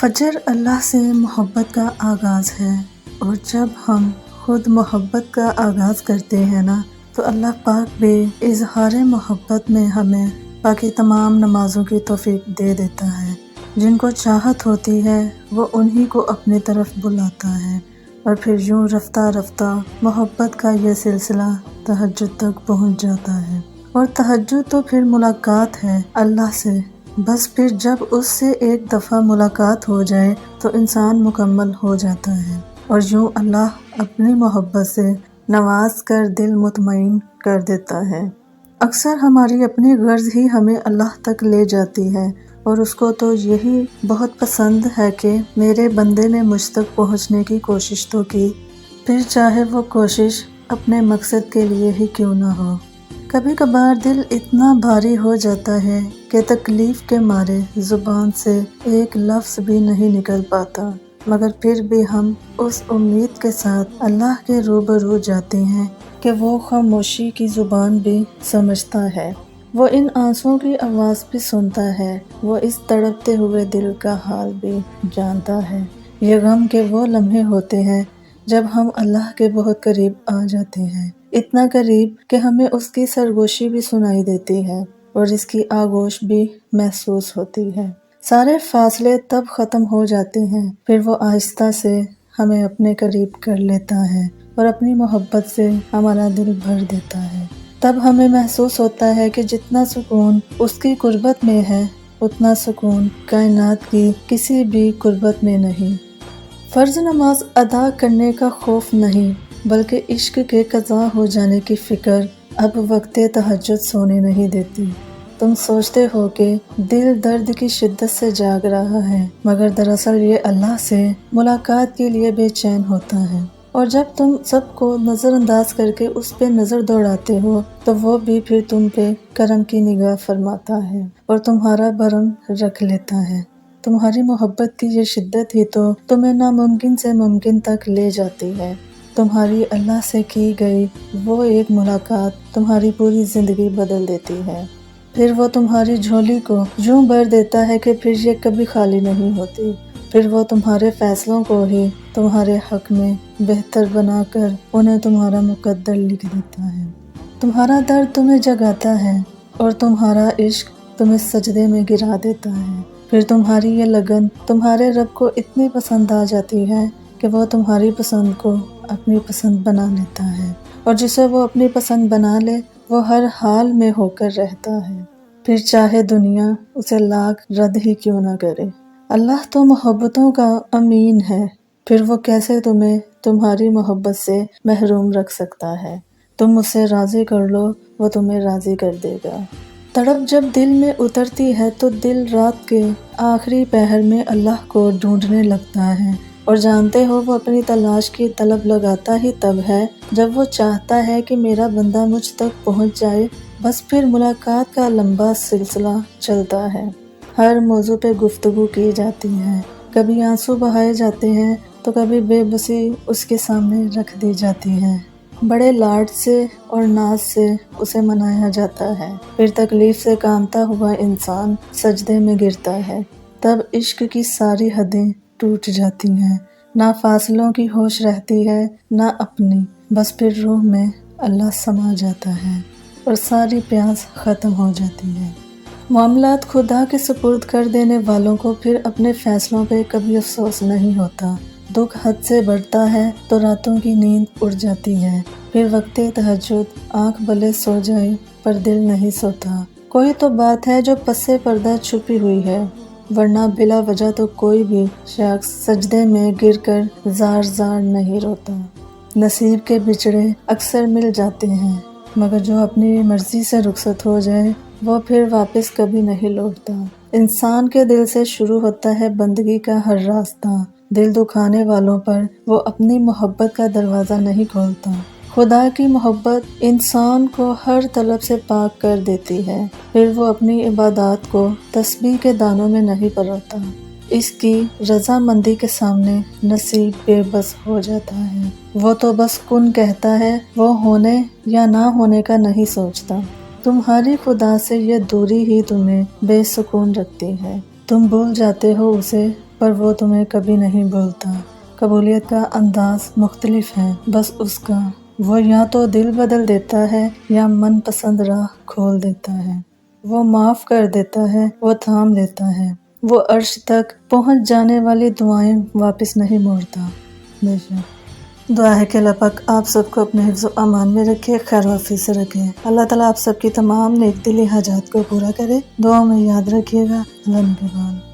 فجر اللہ سے محبت کا آغاز ہے، اور جب ہم خود محبت کا آغاز کرتے ہیں نا تو اللہ پاک بھی اظہار محبت میں ہمیں باقی تمام نمازوں کی توفیق دے دیتا ہے۔ جن کو چاہت ہوتی ہے وہ انہی کو اپنی طرف بلاتا ہے، اور پھر یوں رفتہ رفتہ محبت کا یہ سلسلہ تہجد تک پہنچ جاتا ہے۔ اور تہجد تو پھر ملاقات ہے اللہ سے، بس پھر جب اس سے ایک دفعہ ملاقات ہو جائے تو انسان مکمل ہو جاتا ہے، اور یوں اللہ اپنی محبت سے نواز کر دل مطمئن کر دیتا ہے۔ اکثر ہماری اپنی غرض ہی ہمیں اللہ تک لے جاتی ہے، اور اس کو تو یہی بہت پسند ہے کہ میرے بندے نے مجھ تک پہنچنے کی کوشش تو کی، پھر چاہے وہ کوشش اپنے مقصد کے لیے ہی کیوں نہ ہو۔ کبھی کبھار دل اتنا بھاری ہو جاتا ہے کہ تکلیف کے مارے زبان سے ایک لفظ بھی نہیں نکل پاتا، مگر پھر بھی ہم اس امید کے ساتھ اللہ کے روبرو جاتے ہیں کہ وہ خاموشی کی زبان بھی سمجھتا ہے، وہ ان آنسوؤں کی آواز بھی سنتا ہے، وہ اس تڑپتے ہوئے دل کا حال بھی جانتا ہے۔ یہ غم کے وہ لمحے ہوتے ہیں جب ہم اللہ کے بہت قریب آ جاتے ہیں، اتنا قریب کہ ہمیں اس کی سرگوشی بھی سنائی دیتی ہے اور اس کی آغوش بھی محسوس ہوتی ہے۔ سارے فاصلے تب ختم ہو جاتے ہیں، پھر وہ آہستہ سے ہمیں اپنے قریب کر لیتا ہے اور اپنی محبت سے ہمارا دل بھر دیتا ہے۔ تب ہمیں محسوس ہوتا ہے کہ جتنا سکون اس کی قربت میں ہے اتنا سکون کائنات کی کسی بھی قربت میں نہیں۔ فرض نماز ادا کرنے کا خوف نہیں، بلکہ عشق کے قضا ہو جانے کی فکر اب وقت تہجد سونے نہیں دیتی۔ تم سوچتے ہو کہ دل درد کی شدت سے جاگ رہا ہے، مگر دراصل یہ اللہ سے ملاقات کے لیے بے چین ہوتا ہے، اور جب تم سب کو نظر انداز کر کے اس پہ نظر دوڑاتے ہو تو وہ بھی پھر تم پہ کرم کی نگاہ فرماتا ہے اور تمہارا بھرم رکھ لیتا ہے۔ تمہاری محبت کی یہ شدت ہی تو تمہیں ناممکن سے ممکن تک لے جاتی ہے۔ تمہاری اللہ سے کی گئی وہ ایک ملاقات تمہاری پوری زندگی بدل دیتی ہے، پھر وہ تمہاری جھولی کو یوں بھر دیتا ہے کہ پھر یہ کبھی خالی نہیں ہوتی، پھر وہ تمہارے فیصلوں کو ہی تمہارے حق میں بہتر بنا کر انہیں تمہارا مقدر لکھ دیتا ہے۔ تمہارا درد تمہیں جگاتا ہے اور تمہارا عشق تمہیں سجدے میں گرا دیتا ہے، پھر تمہاری یہ لگن تمہارے رب کو اتنی پسند آ جاتی ہے کہ وہ تمہاری پسند کو اپنی پسند بنا لیتا ہے، اور جسے وہ اپنی پسند بنا لے وہ ہر حال میں ہو کر رہتا ہے، پھر چاہے دنیا اسے لاکھ رد ہی کیوں نہ کرے۔ اللہ تو محبتوں کا امین ہے، پھر وہ کیسے تمہیں تمہاری محبت سے محروم رکھ سکتا ہے۔ تم اسے راضی کر لو، وہ تمہیں راضی کر دے گا۔ تڑپ جب دل میں اترتی ہے تو دل رات کے آخری پہر میں اللہ کو ڈھونڈنے لگتا ہے، اور جانتے ہو وہ اپنی تلاش کی طلب لگاتا ہی تب ہے جب وہ چاہتا ہے کہ میرا بندہ مجھ تک پہنچ جائے۔ بس پھر ملاقات کا لمبا سلسلہ چلتا ہے، ہر موضوع پہ گفتگو کی جاتی ہے، کبھی آنسو بہائے جاتے ہیں تو کبھی بے بسی اس کے سامنے رکھ دی جاتی ہے، بڑے لاڈ سے اور ناز سے اسے منایا جاتا ہے، پھر تکلیف سے کانپتا ہوا انسان سجدے میں گرتا ہے، تب عشق کی ساری حدیں ٹوٹ جاتی ہیں، نہ فاصلوں کی ہوش رہتی ہے نہ اپنی، بس پھر روح میں اللہ سما جاتا ہے اور ساری پیاس ختم ہو جاتی ہے۔ معاملات خدا کے سپرد کر دینے والوں کو پھر اپنے فیصلوں پہ کبھی افسوس نہیں ہوتا۔ دکھ حد سے بڑھتا ہے تو راتوں کی نیند اڑ جاتی ہے، پھر وقت تہجد آنکھ بھلے سو جائے پر دل نہیں سوتا۔ کوئی تو بات ہے جو پس پردہ چھپی ہوئی ہے، ورنہ بلا وجہ تو کوئی بھی شخص سجدے میں گر کر زار زار نہیں روتا۔ نصیب کے بچھڑے اکثر مل جاتے ہیں، مگر جو اپنی مرضی سے رخصت ہو جائے وہ پھر واپس کبھی نہیں لوٹتا۔ انسان کے دل سے شروع ہوتا ہے بندگی کا ہر راستہ، دل دکھانے والوں پر وہ اپنی محبت کا دروازہ نہیں کھولتا۔ خدا کی محبت انسان کو ہر طلب سے پاک کر دیتی ہے، پھر وہ اپنی عبادات کو تسبیح کے دانوں میں نہیں پروتا۔ اس کی رضامندی کے سامنے نصیب بے بس ہو جاتا ہے، وہ تو بس کن کہتا ہے، وہ ہونے یا نہ ہونے کا نہیں سوچتا۔ تمہاری خدا سے یہ دوری ہی تمہیں بے سکون رکھتی ہے، تم بھول جاتے ہو اسے پر وہ تمہیں کبھی نہیں بھولتا۔ قبولیت کا انداز مختلف ہے، بس اس کا، وہ یا تو دل بدل دیتا ہے یا من پسند راہ کھول دیتا ہے۔ وہ معاف کر دیتا ہے، وہ تھام لیتا ہے، وہ عرش تک پہنچ جانے والی دعائیں واپس نہیں موڑتا۔ بے شک دعا ہے کہ اللہ پاک آپ سب کو اپنے حفظ و امان میں رکھے، خیر و عافیت سے رکھے۔ اللہ تعالیٰ آپ سب کی تمام نیک دلی حاجات کو پورا کرے۔ دعاؤں میں یاد رکھیے گا۔ اللہ نگہبان۔